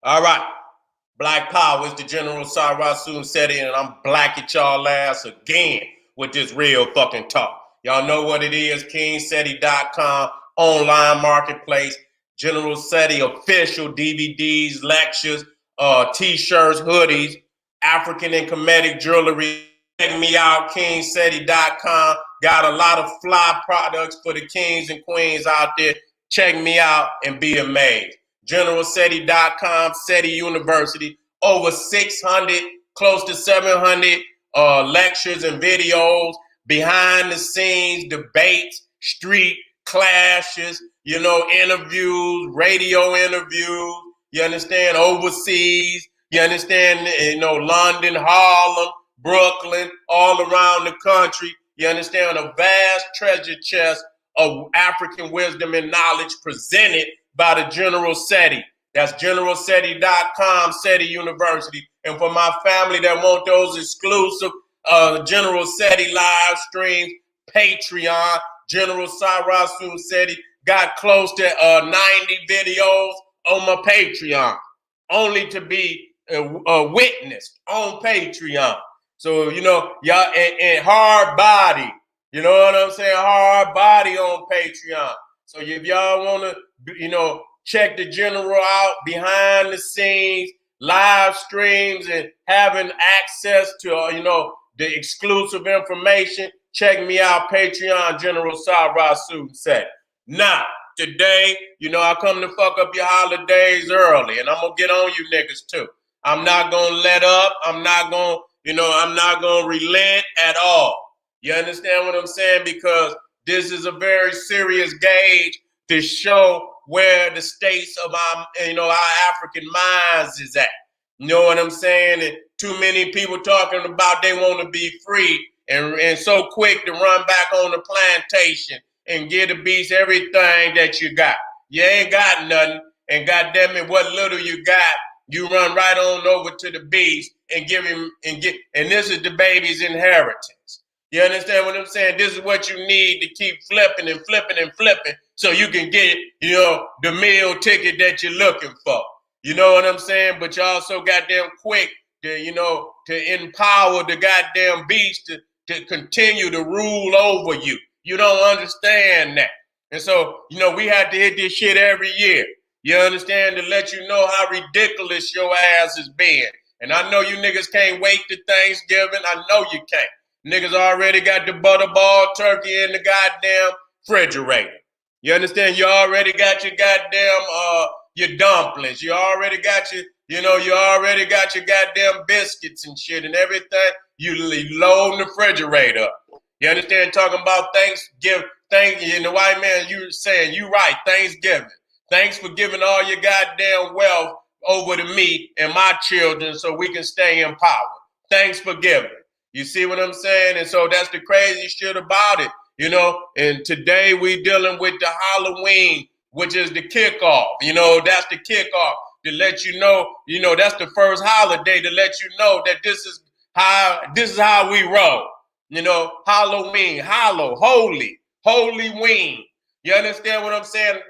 All right. Black Power is the General Seti, and I'm black at y'all ass again with this real fucking talk. Y'all know what it is, KingSeti.com, online marketplace, General Seti official DVDs, lectures, t-shirts, hoodies, African and Kemetic jewelry. Check me out, KingSeti.com. Got a lot of fly products for the kings and queens out there. Check me out and be amazed. GeneralSeti.com, Seti University, over 600, close to 700 lectures and videos, behind the scenes, debates, street clashes, interviews, radio interviews, you understand, overseas, you understand, London, Harlem, Brooklyn, all around the country, you understand, a vast treasure chest of African wisdom and knowledge presented by the General Seti. That's GeneralSeti.com, Seti University. And for my family that want those exclusive General Seti live streams, Patreon, General Sarasu Seti got close to 90 videos on my Patreon, only to be witnessed on Patreon. So, y'all, and hard body, you know what I'm saying? Hard body on Patreon. So if y'all want to, check the General out behind the scenes, live streams, and having access to, the exclusive information, check me out, Patreon, General Sarasu said. Now, today, I come to fuck up your holidays early, and I'm going to get on you niggas too. I'm not going to let up. I'm not going to relent at all. You understand what I'm saying? Because this is a very serious gauge to show where the states of our African minds is at. You know what I'm saying? And too many people talking about they want to be free and so quick to run back on the plantation and give the beast everything that you got. You ain't got nothing, and goddamn it, what little you got, you run right on over to the beast and give him and this is the baby's inheritance. You understand what I'm saying? This is what you need to keep flipping and flipping and flipping so you can get, the meal ticket that you're looking for. You know what I'm saying? But you're also goddamn quick to, to empower the goddamn beast to continue to rule over you. You don't understand that. And so, we have to hit this shit every year. You understand? To let you know how ridiculous your ass is being. And I know you niggas can't wait to Thanksgiving. I know you can't. Niggas already got the butterball turkey in the goddamn refrigerator. You understand? You already got your goddamn your dumplings. You already got your, you already got your goddamn biscuits and shit and everything. You load the refrigerator up. You understand? Talking about Thanksgiving. And the white man, you saying, you right, Thanksgiving. Thanks for giving all your goddamn wealth over to me and my children so we can stay in power. Thanks for giving. You see what I'm saying? And so that's the crazy shit about it, And today we dealing with the Halloween, which is the kickoff. That's the kickoff to let you know, that's the first holiday to let you know that this is how we roll. Halloween, holy ween. You understand what I'm saying?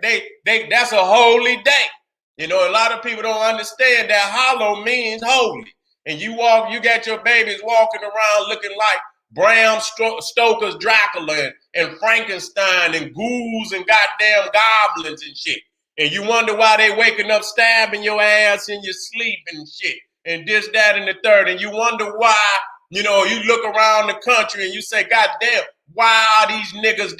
That's a holy day. A lot of people don't understand that hollow means holy. And you got your babies walking around looking like Bram Stoker's Dracula and Frankenstein and ghouls and goddamn goblins and shit. And you wonder why they waking up stabbing your ass in your sleep and shit. And this, that, and the third. And you wonder why, you look around the country and you say, God damn, why are these niggas,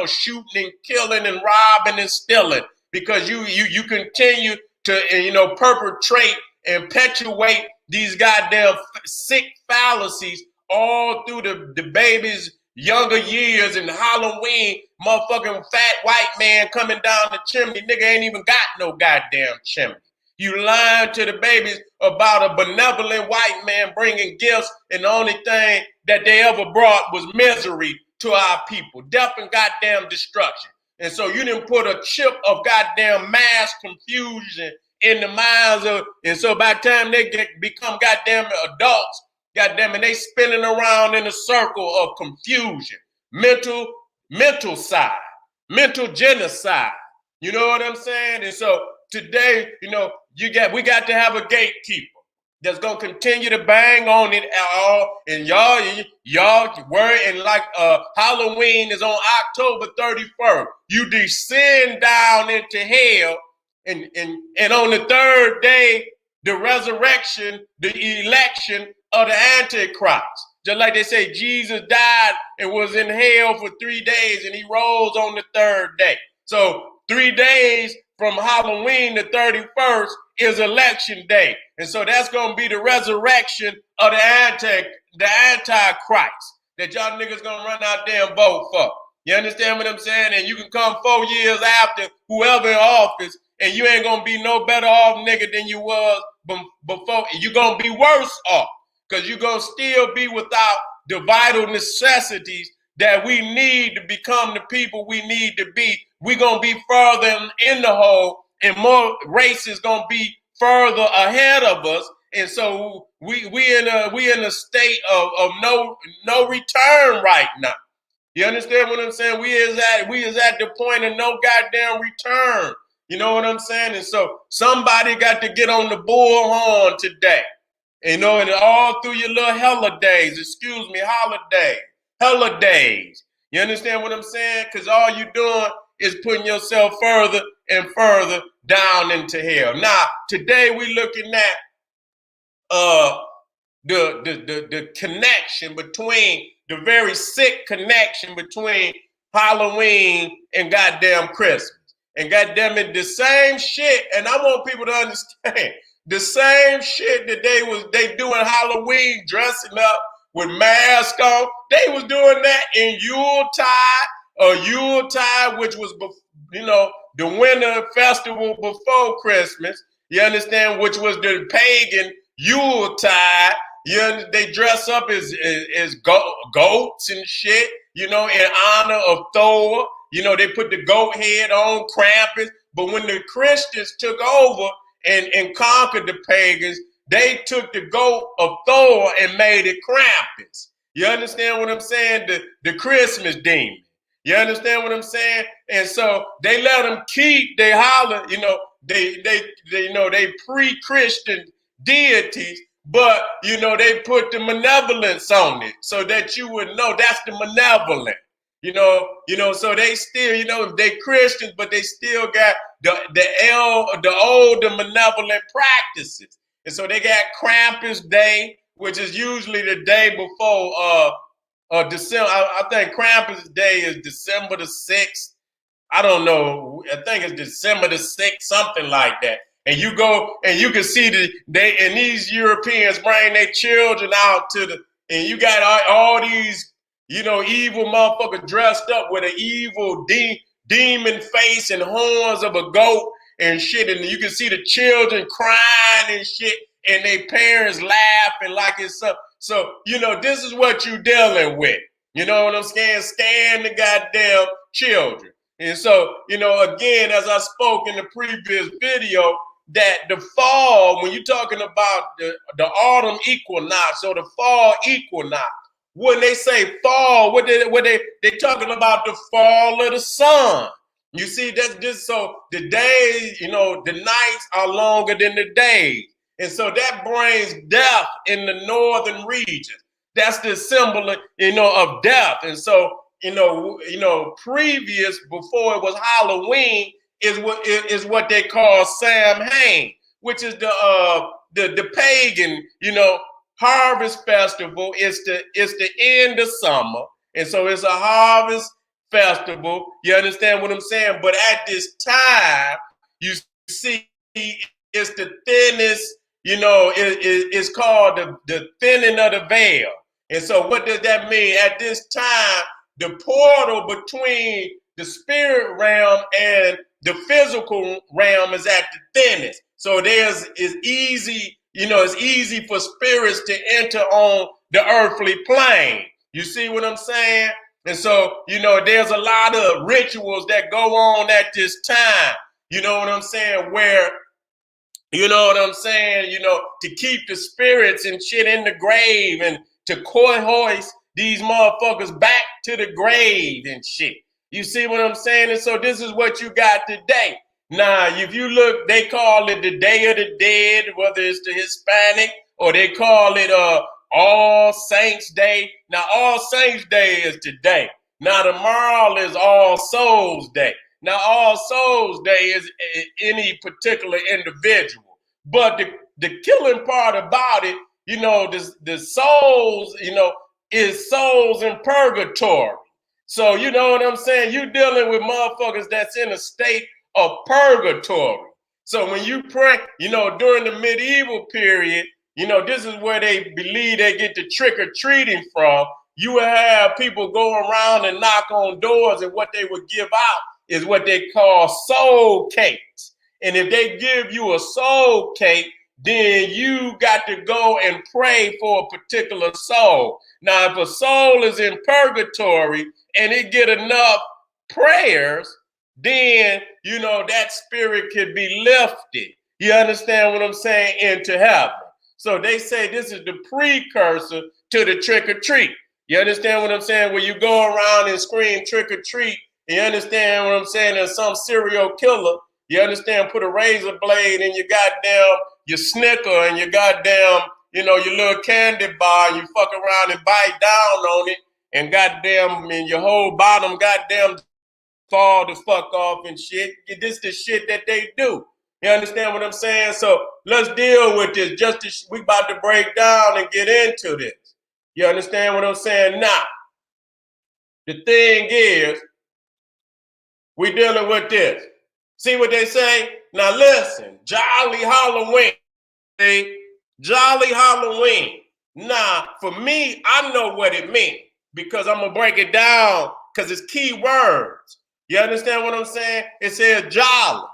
shooting and killing and robbing and stealing? Because you continue to, perpetrate and perpetuate these goddamn sick fallacies all through the baby's younger years. And Halloween, motherfucking fat white man coming down the chimney. Nigga ain't even got no goddamn chimney. You lying to the babies about a benevolent white man bringing gifts, and the only thing that they ever brought was misery to our people. Death and goddamn destruction. And so you didn't put a chip of goddamn mass confusion in the minds of, and so by the time they become goddamn adults, goddamn, and they spinning around in a circle of confusion, mental side, mental genocide. You know what I'm saying? And so today, we got to have a gatekeeper that's gonna continue to bang on it all. And y'all worry, and like Halloween is on October 31st. You descend down into hell, and on the third day, the resurrection, the election of the Antichrist. Just like they say, Jesus died and was in hell for 3 days, and he rose on the third day. So 3 days from Halloween the 31st is election day. And so that's going to be the resurrection of the Antichrist that y'all niggas going to run out there and vote for. You understand what I'm saying? And you can come 4 years after whoever in office, and you ain't going to be no better off nigga than you was before. You're going to be worse off because you're going to still be without the vital necessities that we need to become the people we need to be. We're going to be further in the hole, and more races going to be further ahead of us. And so we in a state of no return right now. You understand what I'm saying? We is at the point of no goddamn return. You know what I'm saying? And so somebody got to get on the bullhorn today. You know, and all through your little holidays, holidays. You understand what I'm saying? Because all you're doing is putting yourself further and further down into hell. Now, today we looking at the connection between, the very sick connection between Halloween and goddamn Christmas. And goddamn it, the same shit, and I want people to understand, the same shit that they doing Halloween, dressing up with masks on, they was doing that in Yuletide, which was, you know, the winter festival before Christmas. You understand? Which was the pagan Yuletide. They dress up as goats and shit, you know, in honor of Thor. You know, they put the goat head on Krampus. But when the Christians took over and conquered the pagans, they took the goat of Thor and made it Krampus. You understand what I'm saying? The Christmas demon. You understand what I'm saying? And so they let them keep they pre-Christian deities, but you know, they put the malevolence on it so that you would know that's the malevolent. You know, so they still, you know, they Christians, but they still got the older malevolent practices. And so they got Krampus Day, which is usually the day before December. I think Krampus Day is December the 6th. I don't know. I think it's December the 6th, something like that. And you go and you can see these Europeans bring their children out and you got all these, you know, evil motherfuckers dressed up with an evil demon face and horns of a goat and shit. And you can see the children crying and shit and their parents laughing like it's something. So, you know, this is what you're dealing with. You know what I'm saying? Scan the goddamn children. And so, you know, again, as I spoke in the previous video, that the fall, when you're talking about the autumn equinox or the fall equinox, when they say fall, they talking about the fall of the sun. You see, that's just so the days, you know, the nights are longer than the days. And so that brings death in the northern region. That's the symbol, you know, of death. And so, you know, previous, before it was Halloween, is what they call Samhain, which is the pagan, you know, harvest festival. It's the end of summer, and so it's a harvest festival. You understand what I'm saying? But at this time, you see, it's the thinnest. You know, it's called the thinning of the veil. And so, what does that mean? At this time, the portal between the spirit realm and the physical realm is at the thinnest. So it's easy for spirits to enter on the earthly plane. You see what I'm saying? And so, you know, there's a lot of rituals that go on at this time. You know what I'm saying? Where, you know what I'm saying? You know, to keep the spirits and shit in the grave and to hoist these motherfuckers back to the grave and shit. You see what I'm saying? And so this is what you got today. Now, if you look, they call it the Day of the Dead, whether it's the Hispanic or they call it All Saints Day. Now, All Saints Day is today. Now, tomorrow is All Souls Day. Now, All Souls Day is any particular individual. But the killing part about it, the souls, is souls in purgatory. So, you know what I'm saying? You dealing with motherfuckers that's in a state of purgatory. So when you pray, during the medieval period, this is where they believe they get the trick or treating from. You would have people go around and knock on doors, and what they would give out is what they call soul cakes. And if they give you a soul cake, then you got to go and pray for a particular soul. Now, if a soul is in purgatory and it get enough prayers, then that spirit could be lifted. You understand what I'm saying? Into heaven. So they say this is the precursor to the trick or treat. You understand what I'm saying? Where you go around and scream trick or treat. You understand what I'm saying? There's some serial killer. You understand? Put a razor blade in your Snicker and your goddamn, your little candy bar, and you fuck around and bite down on it, and goddamn, and your whole bottom goddamn fall the fuck off and shit. This the shit that they do. You understand what I'm saying? So let's deal with this. We about to break down and get into this. You understand what I'm saying? Now, the thing is, we dealing with this. See what they say? Now listen, Jolly Halloween. See? Jolly Halloween. Now, for me, I know what it means because I'm going to break it down because it's key words. You understand what I'm saying? It says jolly.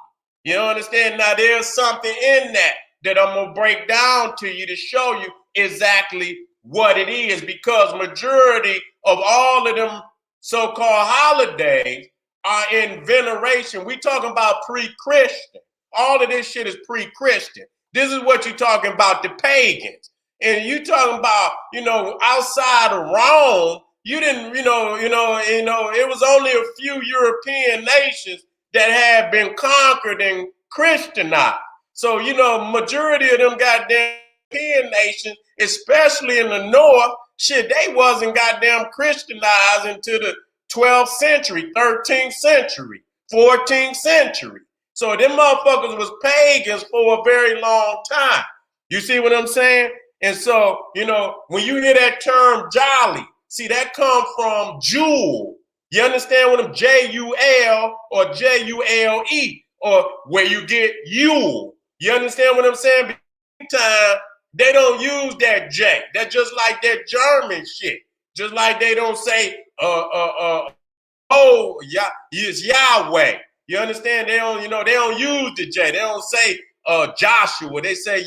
You understand? Now, there's something in that I'm going to break down to you to show you exactly what it is, because majority of all of them so-called holidays are in veneration. We talking about pre-Christian. All of this shit is pre-Christian. This is what you're talking about, the pagans. And you talking about, outside of Rome, you didn't, it was only a few European nations that had been conquered and Christianized. So, majority of them goddamn European nations, especially in the north, shit, they wasn't goddamn Christianized until the 12th century, 13th century, 14th century. So them motherfuckers was pagans for a very long time. You see what I'm saying? And so, when you hear that term jolly, see, that come from jewel. You understand what I'm J-U-L or J-U-L-E, or where you get Yule. You understand what I'm saying? Time they don't use that J. That's just like that German shit. Just like they don't say yeah, it's Yahweh. You understand? They don't use the J. They don't say Joshua. They say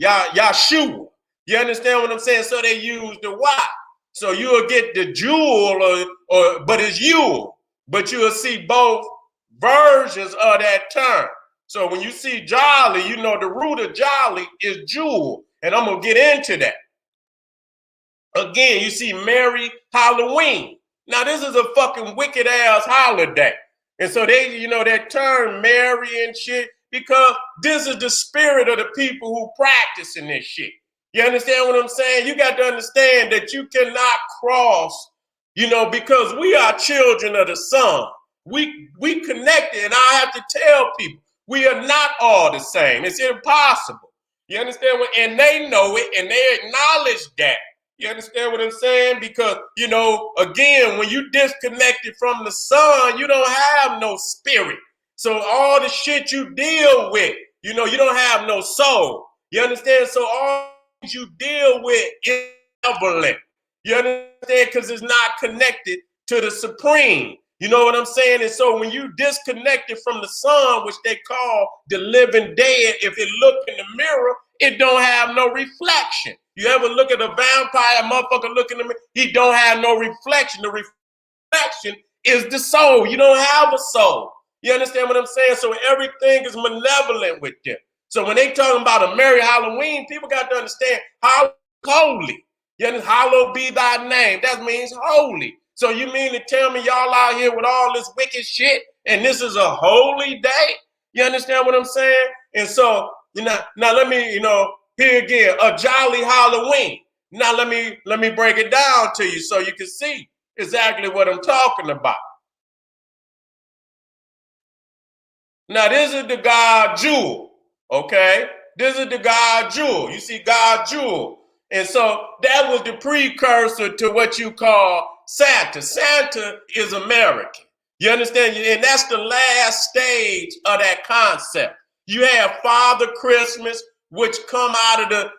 Yahshua. You understand what I'm saying? So they use the Y. So you'll get the jewel but it's Yule. But you'll see both versions of that term. So when you see jolly, the root of jolly is jewel. And I'm going to get into that. Again, you see Merry Halloween. Now, this is a fucking wicked ass holiday. And so they, that term merry and shit, because this is the spirit of the people who practicing this shit. You understand what I'm saying? You got to understand that you cannot cross, because we are children of the sun. We connected, and I have to tell people, we are not all the same. It's impossible. You understand what? And they know it, and they acknowledge that. You understand what I'm saying? Because, again, when you disconnected from the sun, you don't have no spirit. So all the shit you deal with, you don't have no soul. You understand? So all you deal with is malevolent. You understand? Because it's not connected to the supreme. You know what I'm saying? And so when you disconnected from the sun, which they call the living dead, if it look in the mirror, it don't have no reflection. You ever look at a vampire, motherfucker look in the mirror, he don't have no reflection. The reflection is the soul. You don't have a soul. You understand what I'm saying? So everything is malevolent with them. So when they talking about a merry Halloween, people got to understand how holy. You understand? Hallowed be thy name. That means holy. So you mean to tell me y'all out here with all this wicked shit and this is a holy day? You understand what I'm saying? And so, now let me, here again, a jolly Halloween. Now let me break it down to you so you can see exactly what I'm talking about. Now this is the god Jewel, okay? This is the god Jewel. You see god Jewel. And so that was the precursor to what you call Santa. Santa is American. You understand? And that's the last stage of that concept. You have Father Christmas, which come out of the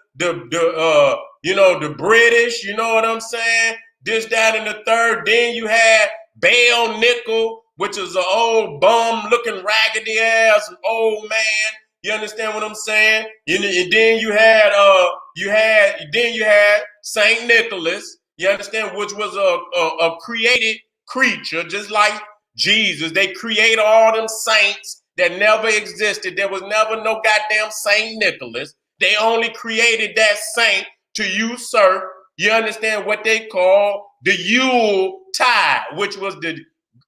British, you know what I'm saying? This, that, and the third. Then you had Bale Nickel, which is an old bum looking raggedy ass old man. You understand what I'm saying? And then you had Saint Nicholas. You understand, which was a created creature, just like Jesus. They create all them saints that never existed. There was never no goddamn Saint Nicholas. They only created that saint to usurp, you understand, what they call the Yule tide, which was the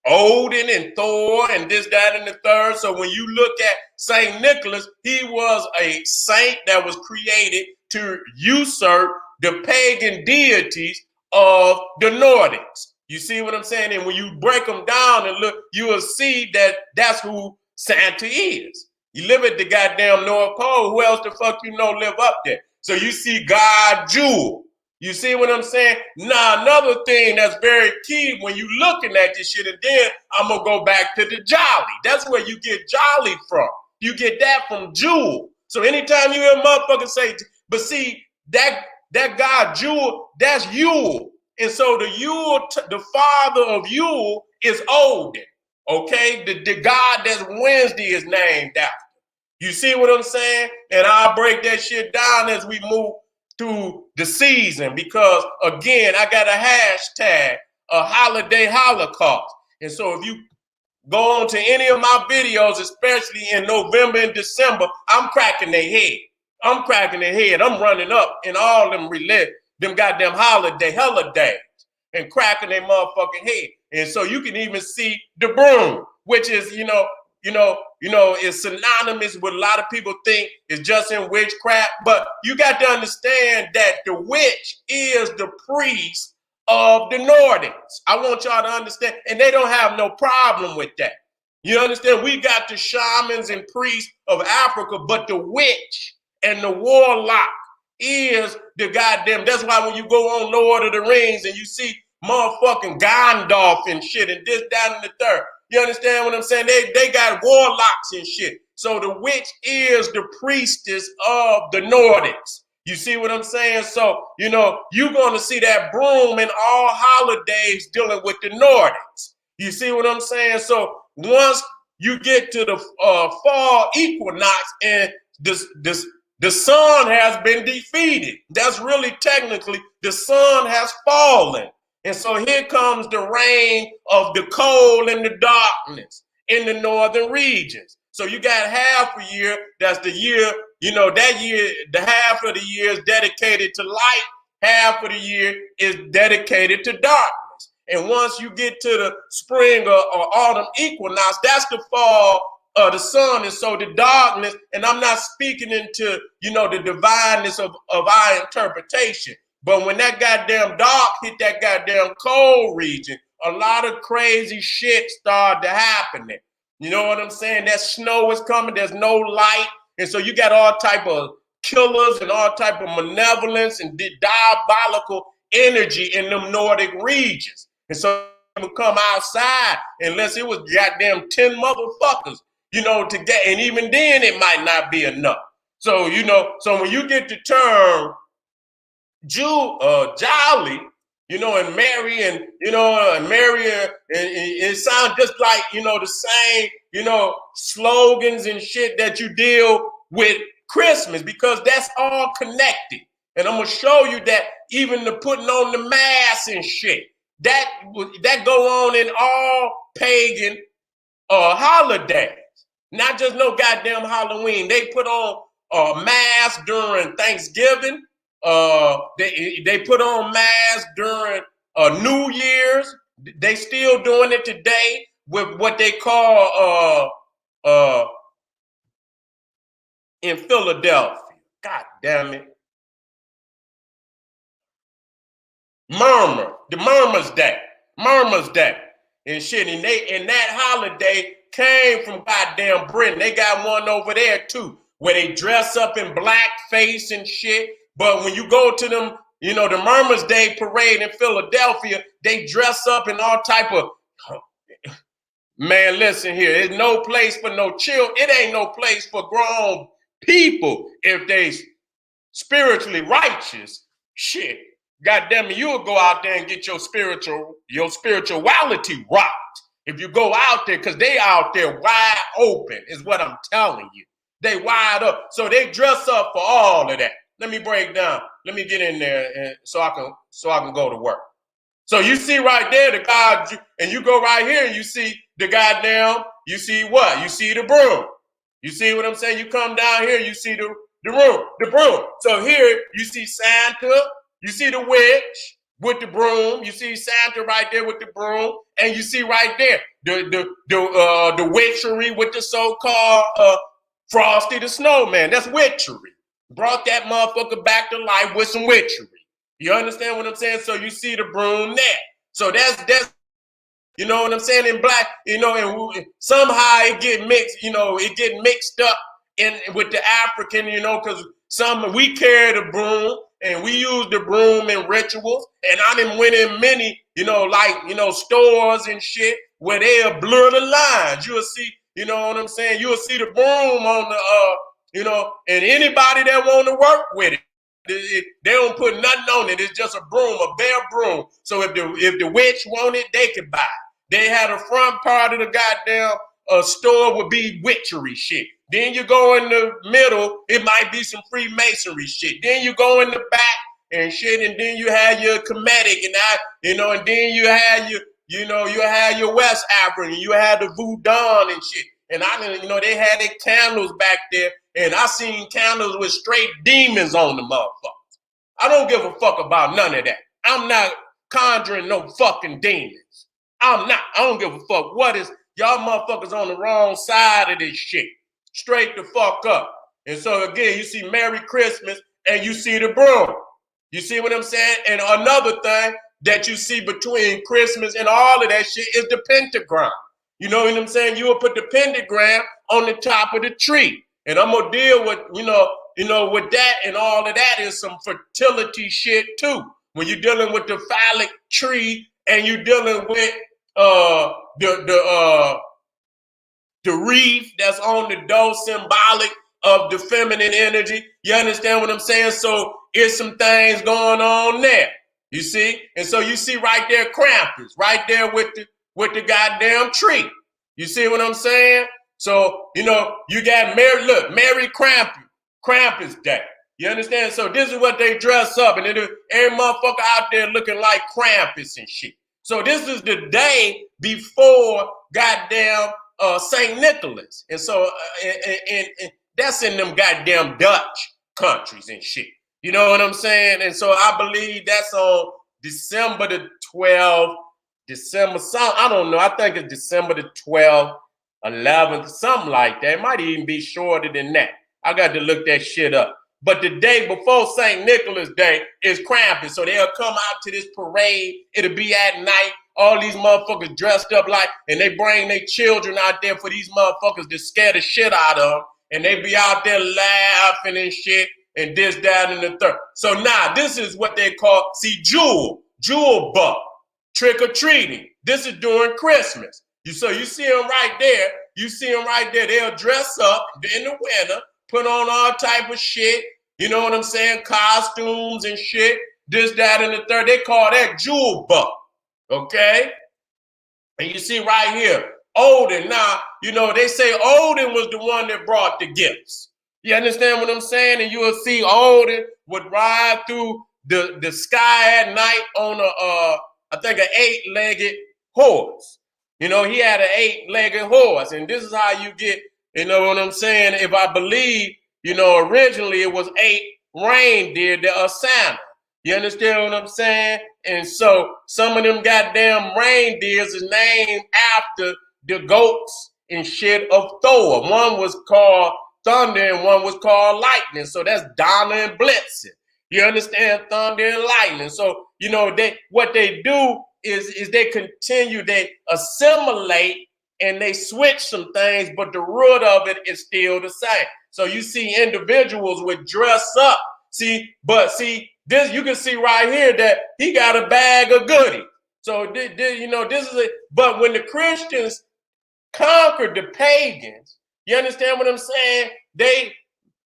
Odin and Thor and this, that, and the third. So when you look at Saint Nicholas, he was a saint that was created to usurp the pagan deities of the Nordics. You see what I'm saying? And when you break them down and look, you will see that that's who Santa is. You live at the goddamn North Pole. Who else the fuck you know live up there? So you see God Jewel. You see what I'm saying? Now, another thing that's very key when you looking at this shit, and then I'm going to go back to the jolly. That's where you get jolly from. You get that from Jewel. So anytime you hear motherfuckers say, but see, that guy Jewel, that's Yule. And so the father of Yule is Odin. Okay? The god that Wednesday is named after. You see what I'm saying? And I'll break that shit down as we move through the season, because again, I got a hashtag, a holiday holocaust. And so if you go on to any of my videos, especially in November and December, I'm cracking their head. I'm running up in all them goddamn holidays and cracking their motherfucking head. And so you can even see the broom, which is, is synonymous with a lot of people think is just in witchcraft. But you got to understand that the witch is the priest of the Nordics. I want y'all to understand. And they don't have no problem with that. You understand? We got the shamans and priests of Africa, but the witch and the warlock is the goddamn. That's why when you go on Lord of the Rings and you see motherfucking Gandalf and shit and this, that, and the third. You understand what I'm saying? They got warlocks and shit. So the witch is the priestess of the Nordics. You see what I'm saying? So, you're going to see that broom in all holidays dealing with the Nordics. You see what I'm saying? So once you get to the fall equinox and the sun has been defeated. That's really technically the sun has fallen. And so here comes the reign of the cold and the darkness in the northern regions. So you got half a year, that's the year, that year, the half of the year is dedicated to light, half of the year is dedicated to darkness. And once you get to the spring or autumn equinox, that's the fall of the sun. And so the darkness, and I'm not speaking into, the divineness of our interpretation. But when that goddamn dark hit that goddamn cold region, a lot of crazy shit started to happen. You know what I'm saying? That snow is coming. There's no light. And so you got all type of killers and all type of malevolence and diabolical energy in them Nordic regions. And so you come outside unless it was goddamn 10 motherfuckers, to get, and even then it might not be enough. So, so when you get the term jolly, and Mary and it sounds just like, the same, slogans and shit that you deal with Christmas, because that's all connected. And I'm going to show you that even the putting on the mask and shit, that go on in all pagan holidays, not just no goddamn Halloween. They put on a mask during Thanksgiving. They put on masks during New Year's. They still doing it today with what they call in Philadelphia. God damn it. The Murmurs Day. Murmurs Day. And shit. And that holiday came from goddamn Britain. They got one over there too, where they dress up in blackface and shit. But when you go to them, the Murmurs Day parade in Philadelphia, they dress up in all type of man, listen here. There's no place for no chill. It ain't no place for grown people if they spiritually righteous. Shit. God damn it, you'll go out there and get your spirituality rocked. If you go out there, because they out there wide open, is what I'm telling you. They wide up. So they dress up for all of that. Let me break down. Let me get in there so I can go to work. So you see right there the God, and you go right here and you see the goddamn, you see what? You see the broom. You see what I'm saying? You come down here, you see the broom. So here you see Santa, you see the witch with the broom, you see Santa right there with the broom, and you see right there the witchery with the so-called Frosty the Snowman. That's witchery. Brought that motherfucker back to life with some witchery. You understand what I'm saying? So you see the broom there. So that's you know what I'm saying, in black, and somehow it get mixed up in with the African, because we carry the broom and we use the broom in rituals. And I done went in many, stores and shit where they'll blur the lines. You'll see, you know what I'm saying? You'll see the broom on the, and anybody that want to work with it. They don't put nothing on it. It's just a broom, a bare broom. So if the witch want it, they can buy it. They had a front part of the goddamn store would be witchery shit. Then you go in the middle, it might be some Freemasonry shit. Then you go in the back and shit, and then you have your Kemetic and then you have you have your West African, you have the Voodoo and shit. And they had their candles back there, and I seen candles with straight demons on the motherfuckers. I don't give a fuck about none of that. I'm not conjuring no fucking demons. I'm not. I don't give a fuck what is. Y'all motherfuckers on the wrong side of this shit. Straight the fuck up. And so again, you see Merry Christmas and you see the broom. You see what I'm saying? And another thing that you see between Christmas and all of that shit is the pentagram. You know what I'm saying? You will put the pentagram on the top of the tree. And I'm gonna deal with, with that, and all of that is some fertility shit too. When you're dealing with the phallic tree and you're dealing with the wreath that's on the door, symbolic of the feminine energy. You understand what I'm saying? So it's some things going on there. You see? And so you see right there Krampus, right there with the goddamn tree. You see what I'm saying? So, you got Merry Krampus Day. You understand? So this is what they dress up, and every motherfucker out there looking like Krampus and shit. So this is the day before goddamn St. Nicholas. And so and that's in them goddamn Dutch countries and shit. You know what I'm saying? And so I believe that's on December the 12th, I don't know. I think it's December the 12th, 11th, something like that. It might even be shorter than that. I got to look that shit up. But the day before St. Nicholas Day is Krampus. So they'll come out to this parade. It'll be at night. All these motherfuckers dressed up and they bring their children out there for these motherfuckers to scare the shit out of them. And they be out there laughing and shit and this, that, and the third. So now this is what they call, jewel buck, trick or treating. This is during Christmas. So you see them right there. They'll dress up in the winter, put on all type of shit. You know what I'm saying? Costumes and shit. This, that, and the third. They call that jewel buck. Okay? And you see right here, Odin. Now, they say Odin was the one that brought the gifts. You understand what I'm saying? And you will see Odin would ride through the sky at night on I think an 8-legged horse. He had an 8-legged horse. And this is how you get, you know what I'm saying? If I believe, originally it was 8 reindeer that are Santa. You understand what I'm saying? And so some of them goddamn reindeers is named after the goats and shit of Thor. One was called thunder and one was called lightning. So that's Donna and Blitzen. You understand? Thunder and lightning. So, you know, what they do is they continue, they assimilate and they switch some things, but the root of it is still the same. So you see individuals would dress up. See, this you can see right here that he got a bag of goodies. So you know, this is it. But when the Christians conquered the pagans, you understand what I'm saying? They,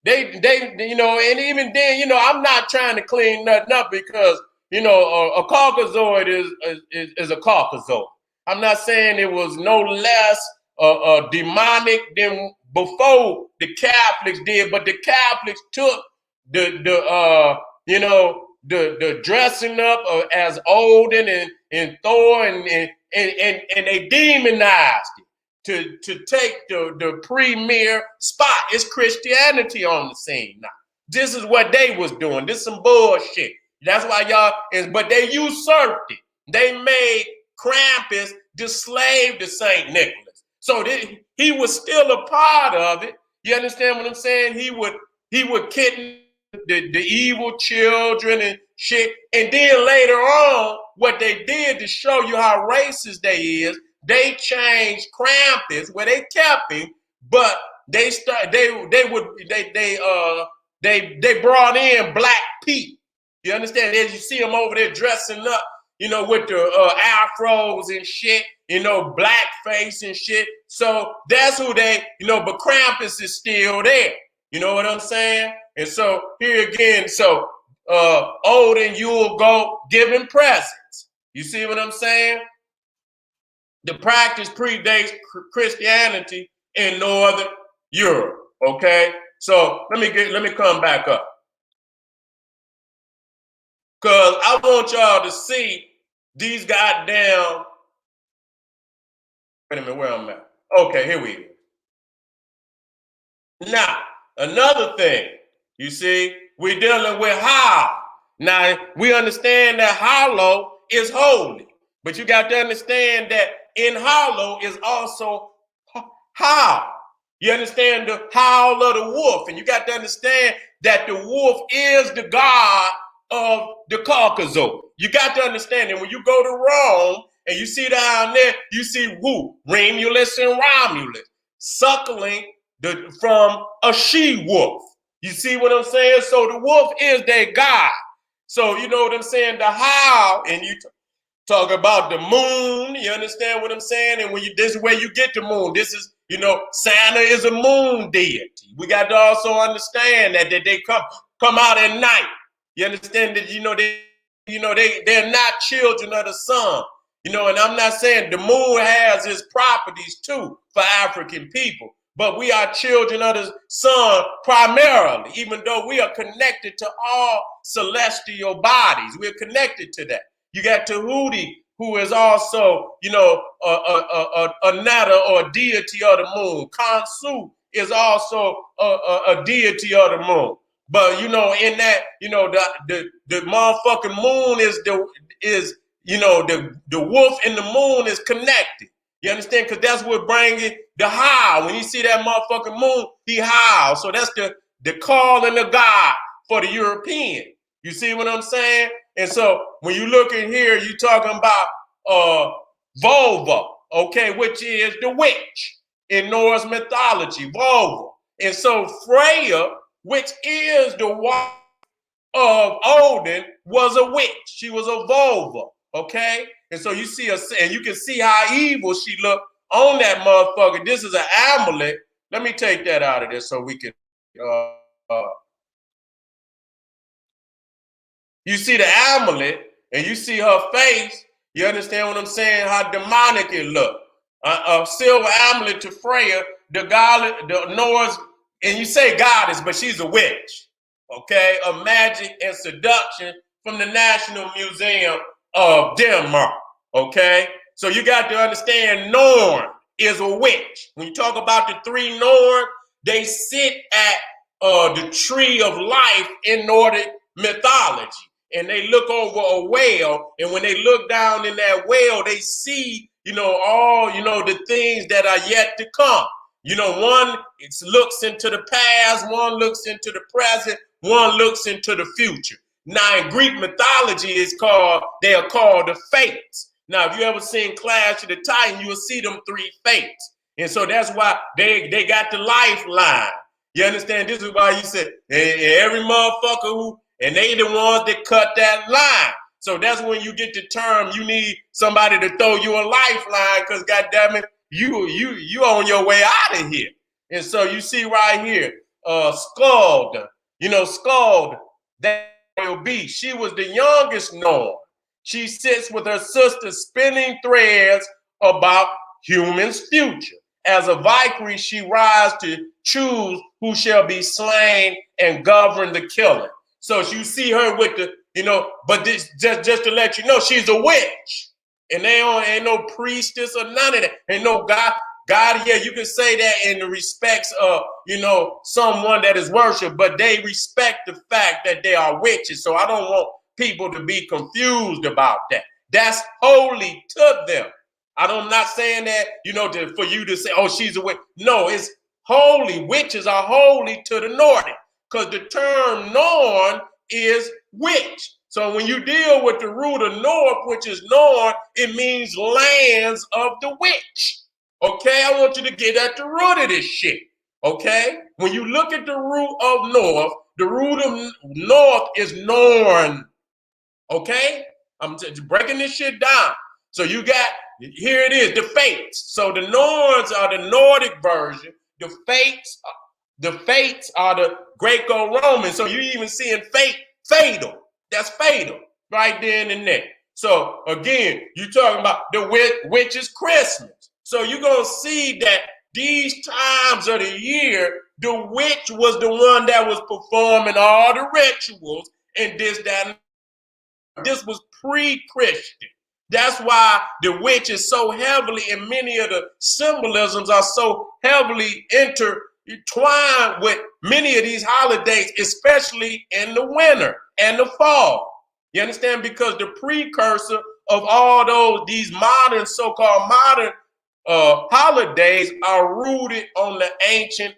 you know, and even then, you know, I'm not trying to clean nothing up because, you know, a Caucasoid is a Caucasoid. I'm not saying it was no less demonic than before the Catholics did, but the Catholics took the dressing up as Odin and Thor and they demonized it to take the premier spot. It's Christianity on the scene now. This is what they was doing. This is some bullshit. That's why y'all, but they usurped it. They made Krampus the slave to St. Nicholas. So he was still a part of it. You understand what I'm saying? He would kidnap the evil children and shit. And then later on, what they did to show you how racist they is, they changed Krampus where they kept him, but they brought in Black Pete. You understand? As you see them over there dressing up, you know, with the afros and shit, you know, blackface and shit. So that's who they, you know, but Krampus is still there. You know what I'm saying? And so here again, so Odin, you will go giving presents. You see what I'm saying? The practice predates Christianity in Northern Europe. Okay, so let me come back up because I want y'all to see these goddamn. Wait a minute, where I'm at? Okay, here we go. Now another thing, you see, we're dealing with how. Now we understand that hollow is holy, but you got to understand that in hollow is also howl. You understand the howl of the wolf, and you got to understand that the wolf is the god of the Caucasoid. You got to understand that when you go to Rome and you see down there, you see who? Remulus and Romulus suckling from a she-wolf. You see what I'm saying? So the wolf is their god. So you know what I'm saying? The howl, and you talk about the moon. You understand what I'm saying? And when this is where you get the moon. This is, you know, Santa is a moon deity. We got to also understand that they come out at night. You understand that, they're not children of the sun. You know, and I'm not saying the moon has its properties too for African people, but we are children of the sun primarily, even though we are connected to all celestial bodies. We're connected to that. You got Tahuti, who is also, you know, a netta or a deity of the moon. Khonsu is also a deity of the moon. But you know, in that, you know, the motherfucking moon is you know, the wolf and the moon is connected. You understand? Because that's what bringing the howl. When you see that motherfucking moon, he howls. So that's the calling of God for the European. You see what I'm saying? And so when you look in here, you're talking about Volva, okay, which is the witch in Norse mythology, Volva. And so Freya, which is the wife of Odin, was a witch. She was a Volva, okay? And so you see and you can see how evil she looked on that motherfucker. This is an amulet. Let me take that out of this so we can you see the amulet and you see her face. You understand what I'm saying? How demonic it looked. A silver amulet to Freya, the Norse, and you say goddess, but she's a witch. Okay, of magic and seduction from the National Museum of Denmark. Okay, so you got to understand Norn is a witch. When you talk about the three Norn, they sit at the tree of life in Nordic mythology. And they look over a well, and when they look down in that well, they see, you know, all, you know, the things that are yet to come. One looks into the past, one looks into the present, one looks into the future. Now, in Greek mythology, they are called the Fates. Now, if you ever seen Clash of the Titans, you will see them three Fates. And so that's why they got the lifeline. You understand? This is why you said every motherfucker and they the ones that cut that line. So that's when you get the term, you need somebody to throw you a lifeline, because goddamn it, you on your way out of here. And so you see right here, Scald, Scald, that will be. She was the youngest known. She sits with her sister spinning threads about humans' future. As a Valkyrie, she rides to choose who shall be slain and govern the killing. So you see her with the, but this just to let you know, she's a witch. And ain't no priestess or none of that. Ain't no God, yeah, you can say that in the respects of, someone that is worshipped, but they respect the fact that they are witches. So I don't want people to be confused about that. That's holy to them. I'm not saying that, for you to say, oh, she's a witch. No, it's holy. Witches are holy to the Nordic, because the term Norn is witch. So when you deal with the root of North, which is Norn, it means lands of the witch. Okay, I want you to get at the root of this shit. Okay, when you look at the root of North, the root of North is Norn. Okay, I'm breaking this shit down. So you got, here it is, the Fates. So the Norns are the Nordic version. The Fates are the Greco-Roman. So you even seeing fatal. That's fatal right there in the neck. So again, you're talking about the witch's Christmas. So you're going to see that these times of the year, the witch was the one that was performing all the rituals and this, that, and this was pre-Christian. That's why the witch is so heavily, and many of the symbolisms are so heavily intertwined with many of these holidays, especially in the winter and the fall. You understand? Because the precursor of all these modern, so-called modern holidays are rooted on the ancient,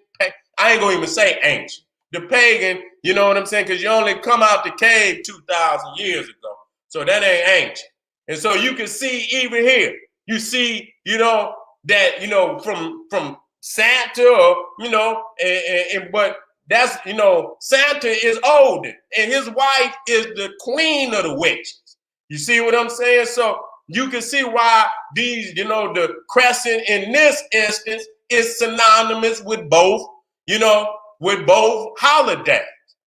I ain't gonna even say ancient, the pagan, you know what I'm saying? Because you only come out the cave 2,000 years ago. So that ain't ancient. And so you can see even here, you see, that, from Santa, but that's, Santa is older and his wife is the queen of the witches. You see what I'm saying? So you can see why these, the crescent in this instance is synonymous with both, holidays.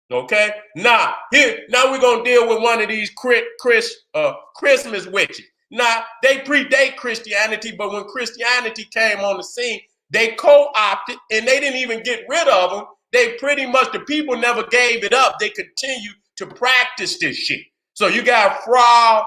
Okay, now we're gonna deal with one of these Christmas witches. Now they predate Christianity, but when Christianity came on the scene, they co-opted and they didn't even get rid of them. They pretty much, the people never gave it up. They continue to practice this shit. So you got Frau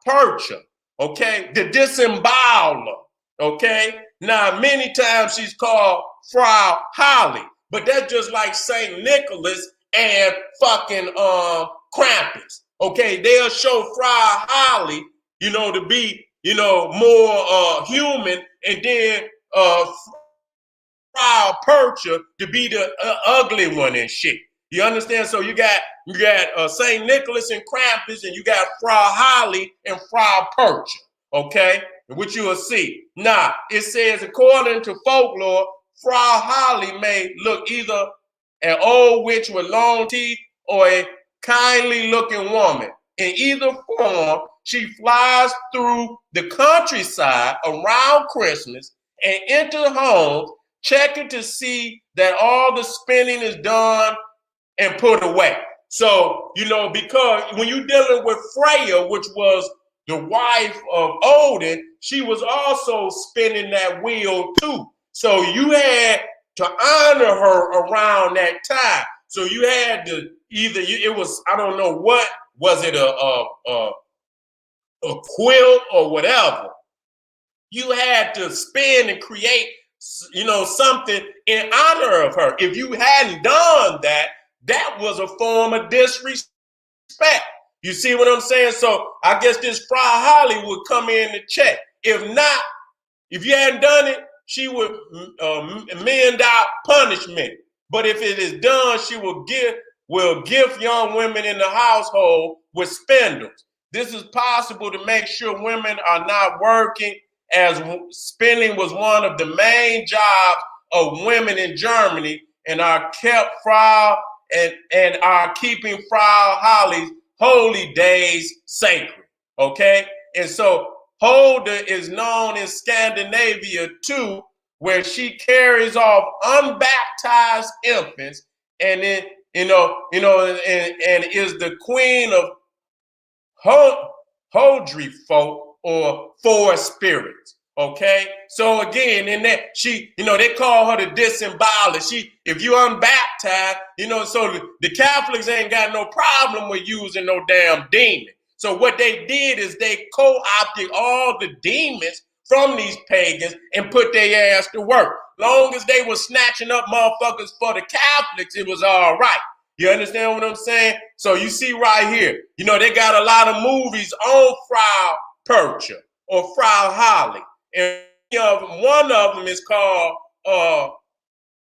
Percha, okay, the disemboweler, okay. Now many times she's called Frau Holly. But that's just like St. Nicholas and fucking Krampus. Okay, they'll show Frau Holly, to be, more human, and then Frau Percha to be the ugly one and shit. You understand? So you got St. Nicholas and Krampus, and you got Frau Holly and Frau Percha. Okay, which you will see. Now it says, according to folklore, Frau Holly may look either an old witch with long teeth or a kindly looking woman. In either form, she flies through the countryside around Christmas and enters homes, checking to see that all the spinning is done and put away. So, because when you're dealing with Freya, which was the wife of Odin, she was also spinning that wheel too. So you had to honor her around that time. So you had to I don't know what, was it a quilt or whatever. You had to spin and create, something in honor of her. If you hadn't done that, that was a form of disrespect. You see what I'm saying? So I guess this Frau Holly would come in to check. If not, if you hadn't done it, she would mend out punishment. But if it is done, she will gift young women in the household with spindles. This is possible to make sure women are not working, as spinning was one of the main jobs of women in Germany, and are kept Frau and are keeping Frau Holly's holy days sacred. Okay? And so Hulda is known in Scandinavia too, where she carries off unbaptized infants, and then and is the queen of Hodri folk, or four spirits. Okay, so again, in that they call her the disemboweled. If you unbaptized, so the Catholics ain't got no problem with using no damn demon. So what they did is they co-opted all the demons from these pagans and put their ass to work. Long as they were snatching up motherfuckers for the Catholics, it was all right. You understand what I'm saying? So you see right here, they got a lot of movies on Frau Percher or Frau Holly. And one of them is called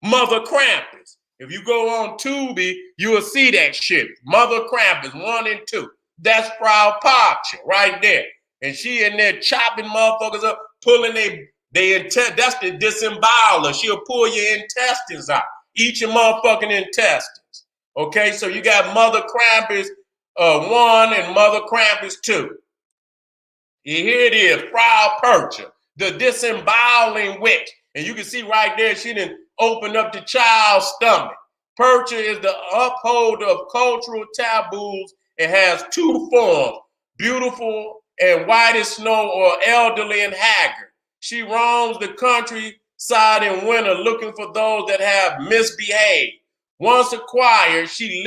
Mother Krampus. If you go on Tubi, you will see that shit. Mother Krampus 1 and 2. That's Frau Percher right there. And she in there chopping motherfuckers up, pulling that's the disemboweler. She'll pull your intestines out. Eat your motherfucking intestines. Okay, so you got Mother Krampus 1 and Mother Krampus 2. Here it is, Frau Percher, the disemboweling witch. And you can see right there, she didn't open up the child's stomach. Percher is the upholder of cultural taboos and has two forms, beautiful and white as snow, or elderly and haggard. She roams the countryside in winter looking for those that have misbehaved. Once acquired, she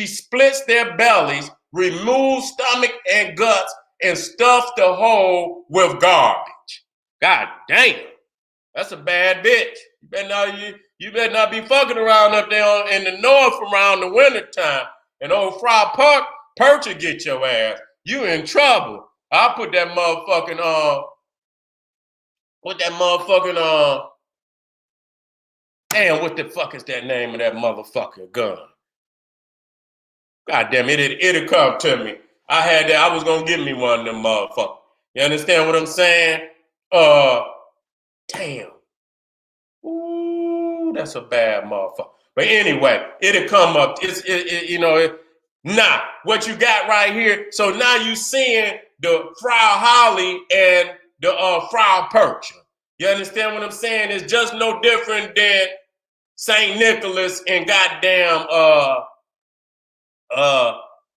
splits their bellies, removes stomach and guts, and stuffs the whole with garbage. God damn, that's a bad bitch. You better not be fucking around up there in the north around the wintertime. And old Frau Percher get your ass. You in trouble. I'll put that motherfucking damn, what the fuck is that name of that motherfucking gun? God damn it, it'll come to me. I had that, I was gonna give me one of them motherfuckers. You understand what I'm saying? Damn. Ooh, that's a bad motherfucker. But anyway, it'll come up. Now, what you got right here, so now you seeing the Frau Holly and the Frau Percher. You understand what I'm saying? It's just no different than St. Nicholas and goddamn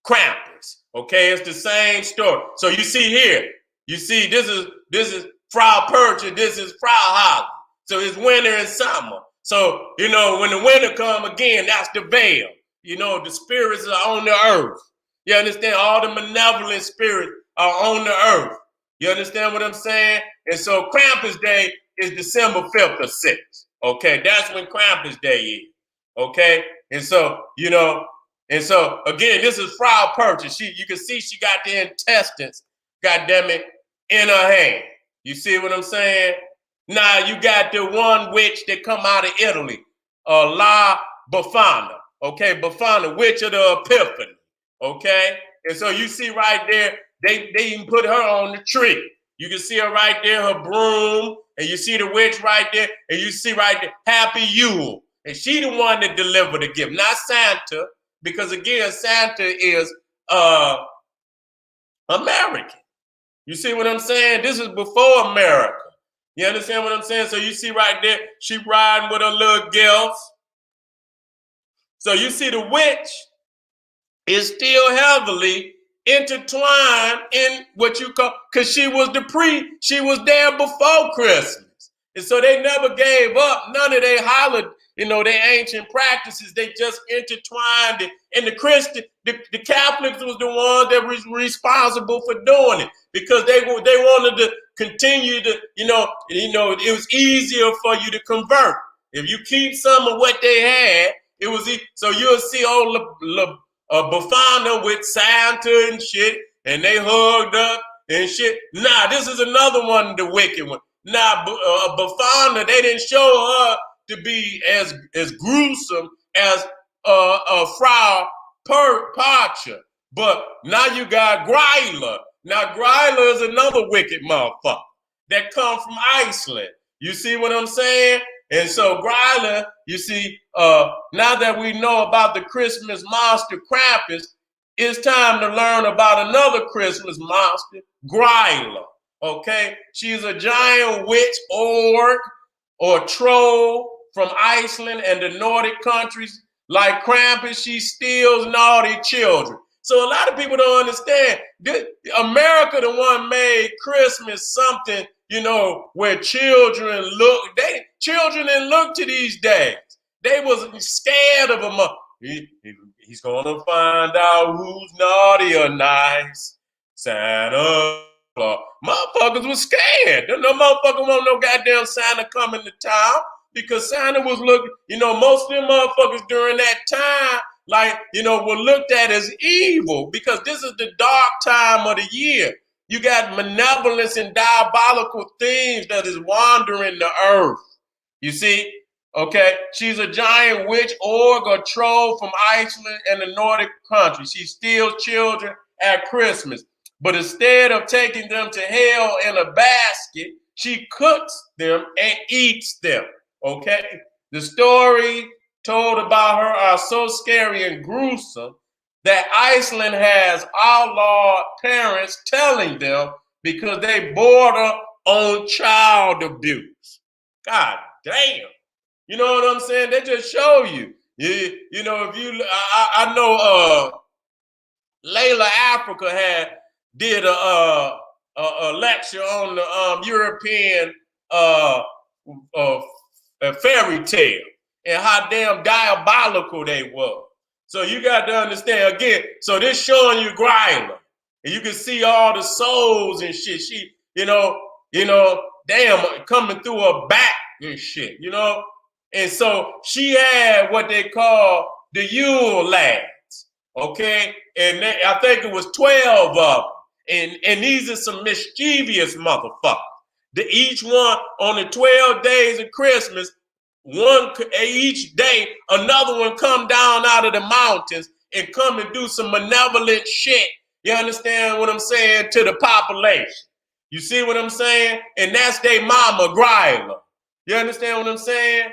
Krampus. Okay, it's the same story. So you see here, this is Frau Percher, this is Frau Holly. So it's winter and summer. So, when the winter come again, that's the veil. The spirits are on the earth. You understand? All the malevolent spirits are on the earth. You understand what I'm saying? And so Krampus Day is December 5th or 6th. Okay, that's when Krampus Day is. Okay? And so, again, this is Frau Percher. You can see she got the intestines, goddamn it, in her hand. You see what I'm saying? Now you got the one witch that come out of Italy, La Befana. Okay, Befana, witch of the Epiphany. Okay? And so you see right there, they even put her on the tree. You can see her right there, her broom, and you see the witch right there, and you see right there, Happy Yule. And she the one that delivered the gift, not Santa, because again, Santa is American. You see what I'm saying? This is before America. You understand what I'm saying? So you see right there, she riding with her little girls. So you see the witch is still heavily intertwined in what you call, because she was there before Christmas. And so they never gave up none of their their ancient practices. They just intertwined it. And the Catholics was the ones that was responsible for doing it, because they wanted to continue to, it was easier for you to convert. If you keep some of what they had, it was so you'll see old Befana with Santa and shit, and they hugged up and shit. Nah, this is another one, the wicked one. Now, Bafana, they didn't show her to be as gruesome as Frau Parcher. But now you got Greiler. Now, Greiler is another wicked motherfucker that come from Iceland. You see what I'm saying? And so Greiler, you see, now that we know about the Christmas monster Krampus, it's time to learn about another Christmas monster, Greiler. Okay? She's a giant witch orc or troll from Iceland and the Nordic countries. Like Krampus, she steals naughty children. So a lot of people don't understand. America, the one made Christmas something, where children didn't look to these days. They was scared of him. He's gonna find out who's naughty or nice. Santa Claus. Motherfuckers was scared. No motherfucker want no goddamn Santa coming to town because Santa was looking, most of them motherfuckers during that time, were looked at as evil because this is the dark time of the year. You got malevolence and diabolical things that is wandering the earth. You see? Okay? She's a giant witch, orc, or troll from Iceland and the Nordic countries. She steals children at Christmas. But instead of taking them to hell in a basket, she cooks them and eats them. Okay? The story told about her are so scary and gruesome that Iceland has outlawed parents telling them because they border on child abuse. God damn. You know what I'm saying? They just show you. If you, I know Layla Africa did a lecture on the European fairy tale and how damn diabolical they were. So you got to understand again. So this showing you Greiler, and you can see all the souls and shit. She, damn, coming through her back and shit, And so she had what they call the Yule lads, okay? And I think it was 12 of them. And these are some mischievous motherfuckers. Each one on the 12 days of Christmas, each day, another one come down out of the mountains and come and do some malevolent shit. You understand what I'm saying? To the population. You see what I'm saying? And that's their mama, Greiler. You understand what I'm saying?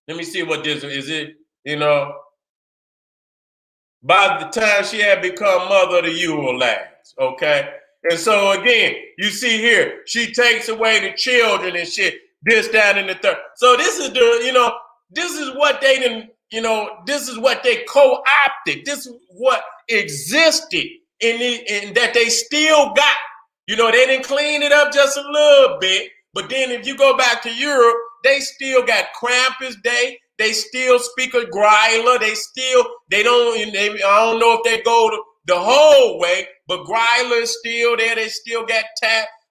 Let me see what this is. It, by the time she had become mother of the Yule lads, okay? And so again, you see here, she takes away the children and shit, this, that, and the third. So this is this is what they didn't, this is what they co-opted. This is what existed in that they still got. They didn't clean it up just a little bit. But then if you go back to Europe, they still got Krampus Day. They still speak of Greiler. I don't know if they go the whole way, but Greiler is still there. They still got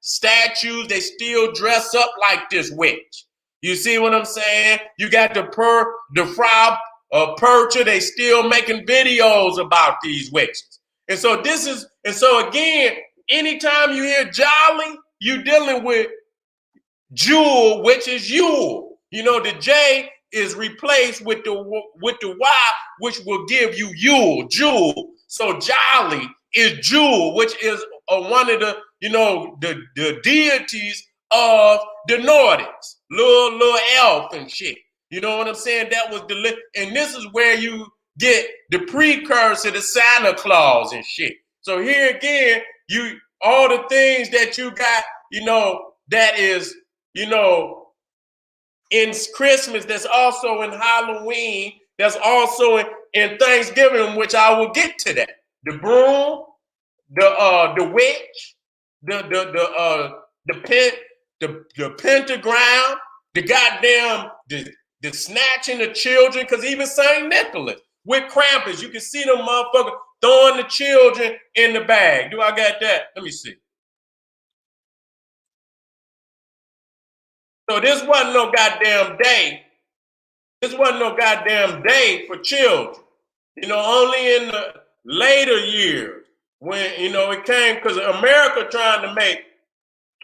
statues. They still dress up like this witch. You see what I'm saying? You got the Frau Percher. They still making videos about these witches. And so again, anytime you hear Jolly, you dealing with Jewel, which is Yule. The J is replaced with the Y, which will give you Yule, Jewel. So Jolly is Jewel, which is one of the, the deities of the Nordics, little elf and shit. You know what I'm saying? That was and this is where you get the precursor to Santa Claus and shit. So here again, all the things that you got, that is, in Christmas, that's also in Halloween, that's also in Thanksgiving, which I will get to that. The broom, the witch, the pentagram, the goddamn the snatching of children, because even St. Nicholas with Krampus, you can see them motherfuckers throwing the children in the bag. Do I got that? Let me see. So this wasn't no goddamn day. This wasn't no goddamn day for children. Only in the later years when, it came, because America trying to make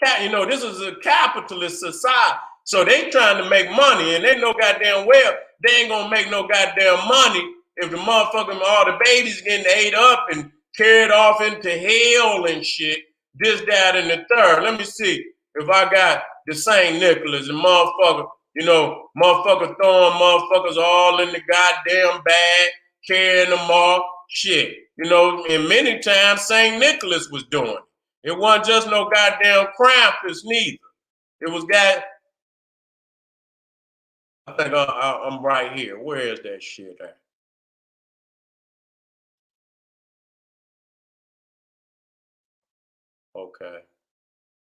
this is a capitalist society. So they trying to make money, and they know goddamn well they ain't gonna make no goddamn money if the motherfucking all the babies getting ate up and carried off into hell and shit. This, that, and the third. Let me see if I got the St. Nicholas and motherfucker throwing motherfuckers all in the goddamn bag, carrying them off. Shit. And many times St. Nicholas was doing it. It wasn't just no goddamn Krampus neither. It was I think I'm right here. Where is that shit at? Okay.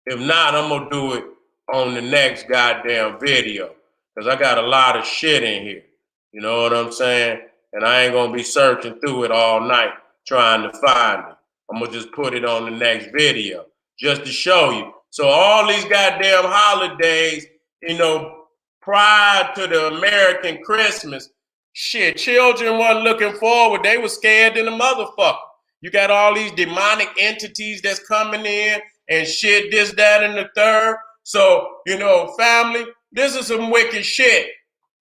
If not, I'm gonna do it on the next goddamn video. Cause I got a lot of shit in here. You know what I'm saying? And I ain't gonna be searching through it all night trying to find it. I'm gonna just put it on the next video just to show you. So all these goddamn holidays, prior to the American Christmas, shit, children weren't looking forward. They were scared than a motherfucker. You got all these demonic entities that's coming in and shit, this, that, and the third. So, family, this is some wicked shit.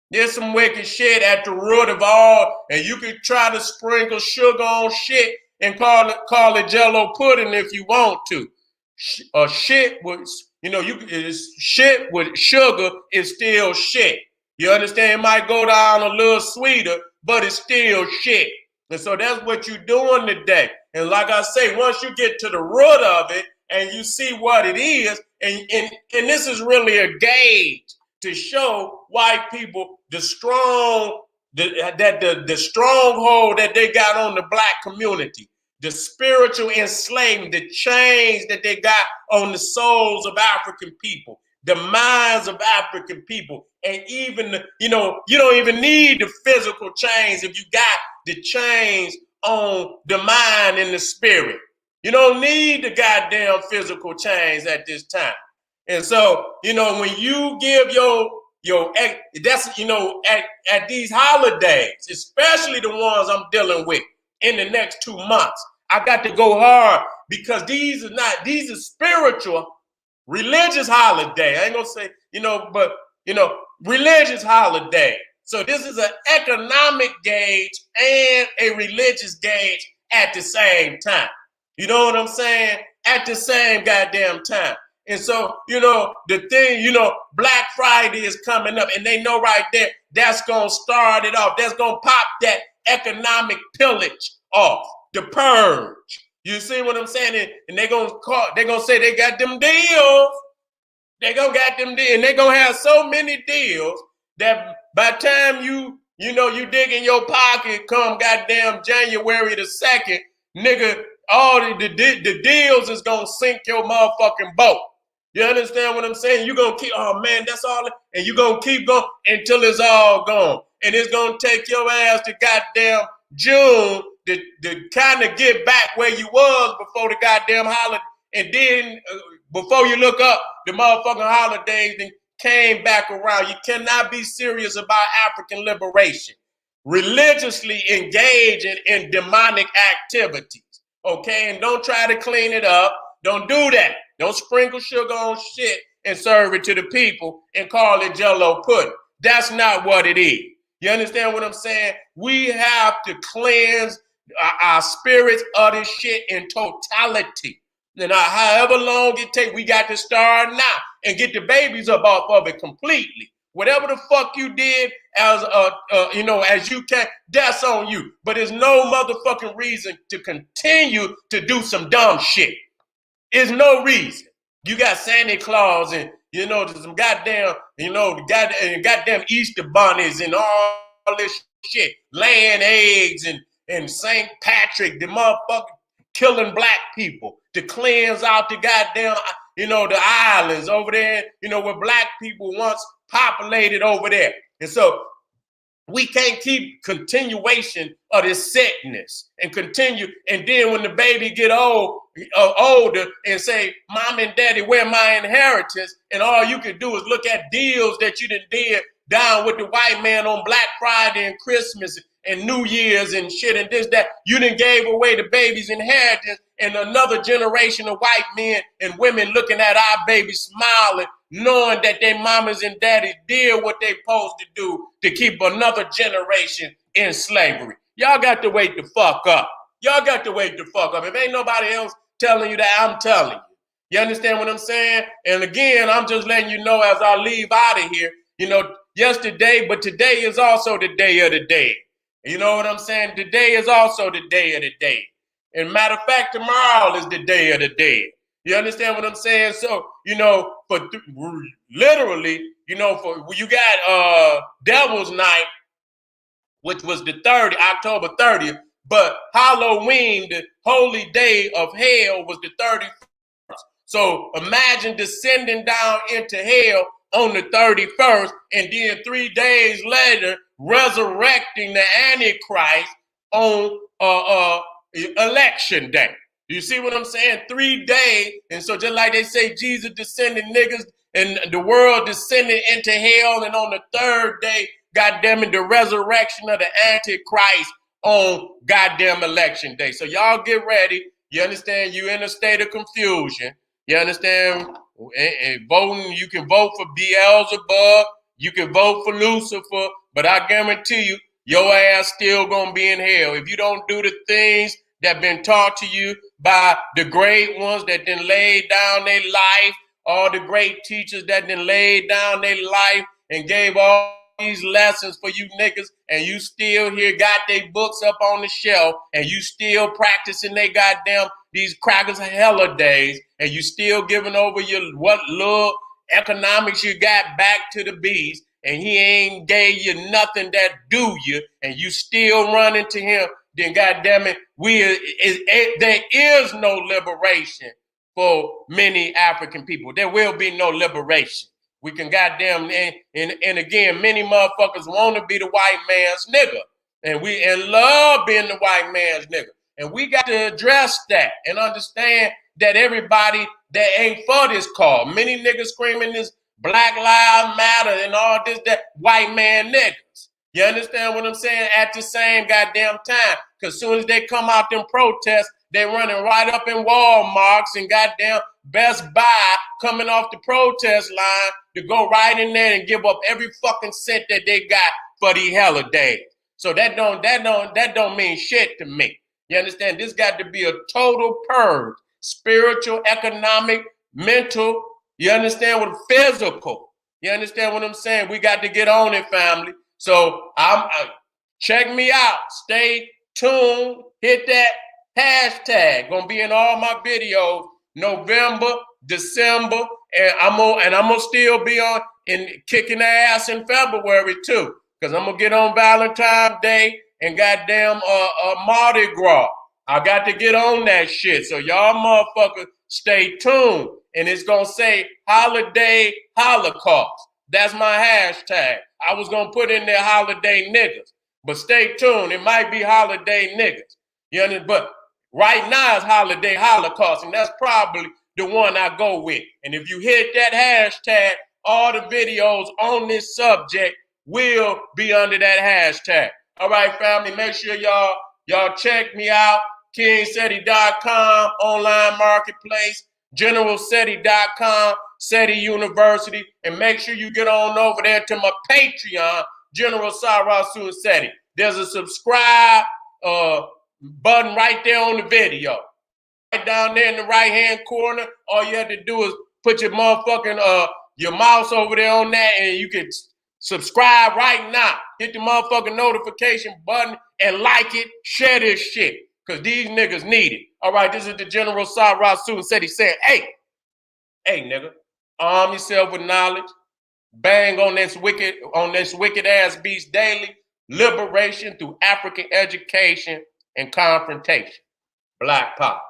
There's some wicked shit at the root of all, and you can try to sprinkle sugar on shit and call it Jello pudding if you want to. Shit with shit with sugar is still shit. You understand? It might go down a little sweeter, but it's still shit. And so that's what you're doing today. And like I say, once you get to the root of it and you see what it is, and this is really a gauge to show white people the stronghold that they got on the black community, the spiritual enslavement, the chains that they got on the souls of African people, the minds of African people, and even you don't even need the physical chains if you got the chains on the mind and the spirit. You don't need the goddamn physical chains at this time. And so, when you give that's, at these holidays, especially the ones I'm dealing with in the next 2 months, I got to go hard because these are spiritual, religious holiday. I ain't gonna say, but, religious holiday. So this is an economic gauge and a religious gauge at the same time. You know what I'm saying? At the same goddamn time. And so, the thing, Black Friday is coming up, and they know right there that's going to start it off. That's going to pop that economic pillage off, the purge. You see what I'm saying? And they're going to say they got them deals. They're going to get them deals. And they're going to have so many deals that by the time you dig in your pocket come goddamn January the 2nd, nigga, all the deals is going to sink your motherfucking boat. You understand what I'm saying? You're going to keep, oh man, that's all. And you're going to keep going until it's all gone. And it's going to take your ass to goddamn June to kind of get back where you was before the goddamn holiday. And then before you look up, the motherfucking holidays and came back around. You cannot be serious about African liberation. Religiously engage in demonic activities. Okay? And don't try to clean it up. Don't do that. Don't sprinkle sugar on shit and serve it to the people and call it Jello pudding. That's not what it is. You understand what I'm saying? We have to cleanse our spirits of this shit in totality. And however long it takes, we got to start now and get the babies up off of it completely. Whatever the fuck you did as you can, that's on you. But there's no motherfucking reason to continue to do some dumb shit. There's no reason. You got Santa Claus and some goddamn goddamn Easter bunnies and all this shit, laying eggs and St. Patrick, the motherfucker killing black people to cleanse out the goddamn the islands over there, where black people once populated over there. And so we can't keep continuation of this sickness and continue. And then when the baby get older and say, Mom and Daddy, where my inheritance? And all you can do is look at deals that you done did down with the white man on Black Friday and Christmas and New Year's and shit and this, that. You done gave away the baby's inheritance, and another generation of white men and women looking at our babies smiling, knowing that their mamas and daddies did what they supposed to do to keep another generation in slavery. Y'all got to wake the fuck up. Y'all got to wake the fuck up. If ain't nobody else telling you that, I'm telling you. You understand what I'm saying? And again, I'm just letting you know as I leave out of here, yesterday, but today is also the day of the dead. You know what I'm saying? Today is also the day of the dead. And matter of fact, tomorrow is the day of the dead. You understand what I'm saying? So, literally, for you got Devil's Night, which was the October 30th, but Halloween, the holy day of hell, was the 31st. So imagine descending down into hell on the 31st, and then 3 days later resurrecting the Antichrist on election day. You see what I'm saying? 3 days. And so just like they say, Jesus descended niggas and the world descended into hell, and on the third day, goddamn it, the resurrection of the Antichrist on goddamn election day. So y'all get ready. You understand? You in a state of confusion. You understand? And voting, you can vote for Beelzebub, you can vote for Lucifer, but I guarantee you, your ass still gonna be in hell. If you don't do the things that been taught to you by the great ones that then laid down their life, all the great teachers that then laid down their life and gave all these lessons for you niggas, and you still here got their books up on the shelf, and you still practicing they goddamn these crackers hella days, and you still giving over your what little economics you got back to the beast, and he ain't gave you nothing that do you, and you still running to him, then goddamn it, there is no liberation for many African people. There will be no liberation. We can goddamn, and again, many motherfuckers want to be the white man's nigga. And love being the white man's nigga. And we got to address that and understand that everybody that ain't for this cause, many niggas screaming this Black Lives Matter and all this, that white man niggas. You understand what I'm saying? At the same goddamn time. Because soon as they come out them protests, they running right up in Walmarts and goddamn Best Buy coming off the protest line to go right in there and give up every fucking cent that they got for these holidays. So that don't mean shit to me. You understand? This got to be a total purge, spiritual, economic, mental. You understand what physical? You understand what I'm saying? We got to get on it, family. So check me out. Stay tuned. Hit that hashtag. Gonna be in all my videos. November, December, and I'm gonna still be on and kicking ass in February too, because I'm gonna get on Valentine's Day and goddamn Mardi Gras. I got to get on that shit. So y'all motherfuckers stay tuned, and it's gonna say Holiday Holocaust. That's my hashtag. I was gonna put in there Holiday Niggas, but stay tuned. It might be Holiday Niggas. You understand? But right now it's Holiday Holocaust, and that's probably the one I go with. And if you hit that hashtag, all the videos on this subject will be under that hashtag. All right, family, make sure y'all check me out. KingSeti.com, online marketplace, GeneralSeti.com, Seti University, and make sure you get on over there to my Patreon, General Sarasu Seti. There's a subscribe button right there on the video. Right down there in the right-hand corner, all you have to do is put your motherfucking your mouse over there on that, and you can subscribe right now. Hit the motherfucking notification button and like it, share this shit, because these niggas need it. All right, this is the General Sarasu Seti saying, hey nigga, arm yourself with knowledge, bang on this wicked ass beast daily, liberation through African education and confrontation. Black Power.